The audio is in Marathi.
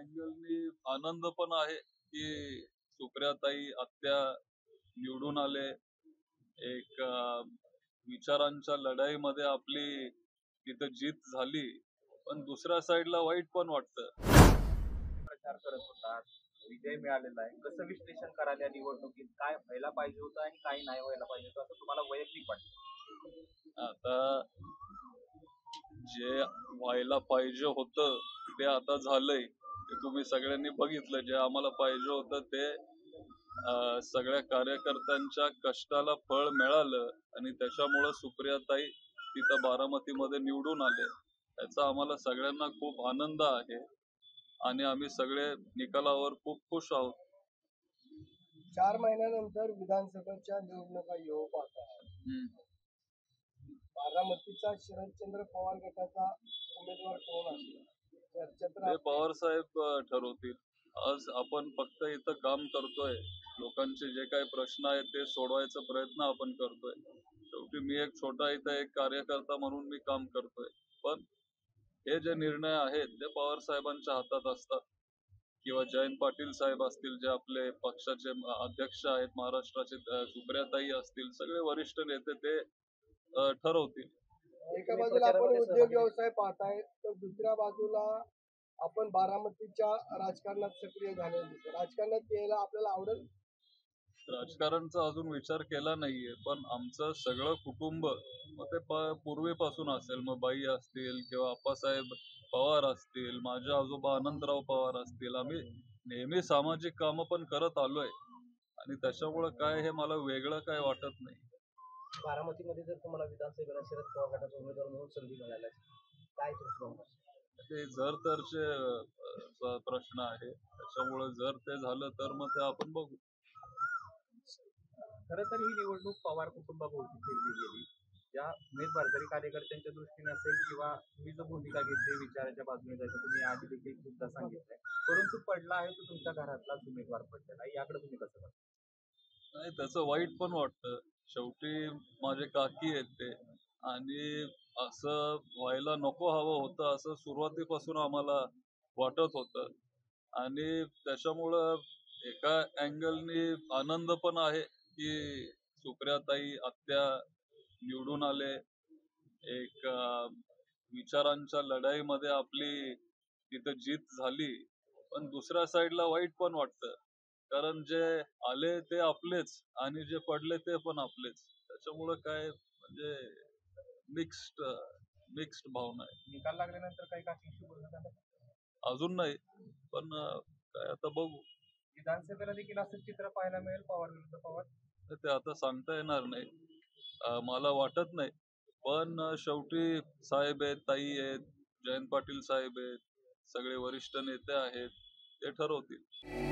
अँगलनी आनंद पण आहे की सुप्रियाताई आत्या निवडून आले. एक विचारांच्या लढाईमध्ये आपली तिथं जीत झाली. पण दुसऱ्या साईडला वाईट पण वाटतं. प्रचार करत होतात, विजय मिळालेला आहे. कसं विश्लेषण कराल या निवडणुकीत? काय व्हायला पाहिजे होतं आणि काय नाही व्हायला पाहिजे होतं असं तुम्हाला वैयक्तिक वाटतं? आता जे व्हायला पाहिजे होतं ते आता झालंय. ते तुम्ही सगळ्यांनी बघितलं. जे आम्हाला पाहिजे होतं ते सगळ्या कार्यकर्त्यांच्या कष्टाला फळ मिळालं आणि त्याच्यामुळं सुप्रियाताई तिथं बारामतीमध्ये निवडून आले. याचा आम्हाला सगळ्यांना खूप आनंद आहे आणि आम्ही सगळे निकालावर खूप खुश आहोत. 4 महिन्यानंतर विधानसभेच्या निवडणुका येऊ पाहतात. बारामतीचा शरदचंद्र पवार गटाचा उमेदवार कोण असेल? ते पवार साहेब ठरवतील. आज आपण फक्त इथं काम करतोय. लोकांचे जे काही प्रश्न आहेत ते सोडवायचा प्रयत्न आपण करतोय. शेवटी मी एक छोटा इथं एक कार्यकर्ता म्हणून मी काम करतोय. पण हे जे निर्णय आहेत ते पवार साहेबांच्या हातात असतात किंवा जयंत पाटील साहेब असतील, जे आपले पक्षाचे अध्यक्ष आहेत महाराष्ट्राचे, सुप्रियाताई असतील, सगळे वरिष्ठ नेते ते ठरवतील. एका बाजूला आपण उद्योग व्यवसाय पाहताय तर दुसऱ्या बाजूला आपण बारामतीच्या राजकारणात सक्रिय झालेलो दिसतो. राजकारणात यायला आपल्याला आवडेल? राजकारणचा अजून विचार केला नाहीये, पण आमचं सगळं कुटुंब मग ते पूर्वीपासून असेल, मग बाई असतील किंवा आप्पासाहेब पवार असतील, माझे आजोबा अनंतराव पवार असतील, आम्ही नेहमी सामाजिक कामं पण करत आलोय आणि त्याच्यामुळं काय हे मला वेगळं काय वाटत नाही. बारामतीमध्ये जर तुम्हाला विधानसभेला शरद पवार गटाचा उमेदवार म्हणून संधी मिळाली काय तुमचं? ते जर तरचे प्रश्न आहे. त्याच्यामुळे जर ते झालं तर मग ते आपण बघू. खरं तर ही निवडणूक पवार कुटुंबाभोवती फिरली गेली. ज्या उमेदवार जरी कार्यकर्त्यांच्या दृष्टीने असेल किंवा तुम्ही जो भूमिका घेतली विचाराच्या बाजूने जायचं तुम्ही आधी देखील सुद्धा सांगितलंय, परंतु पडला आहे तो तुमच्या घरातलाच उमेदवार पडलेला आहे. याकडे तुम्ही कसं बघता? नाही, त्याचं वाईट पण वाटतं. शेवटी माझे काकी आहेत ते आणि असं व्हायला नको हवं होतं असं सुरुवातीपासून आम्हाला वाटत होतं आणि त्याच्यामुळं एका अँगलनी आनंद पण आहे की सुप्रियाताई आत्या निवडून आले. एक विचारांच्या लढाईमध्ये आपली तिथं जीत झाली. पण दुसऱ्या साईडला वाईट पण वाटतं. कारण जे आले ते आपलेच आणि जे पडले ते पण आपलेच. त्याच्यामुळं काय म्हणजे मिक्स्ड मिक्स्ड भावना आहे. निकाल लागल्यानंतर काही काकींशी बोलणं झालं? अजून नाही, पण काय आता बघू. विधानसभेला देखील असं चित्र पाहायला मिळेल पवार विरुद्ध पवार? ते आता सांगता येणार नाही. मला वाटत नाही. पण शेवटी साहेब आहेत, ताई आहेत, जयंत पाटील साहेब आहेत, सगळे वरिष्ठ नेते आहेत, ते ठरवतील.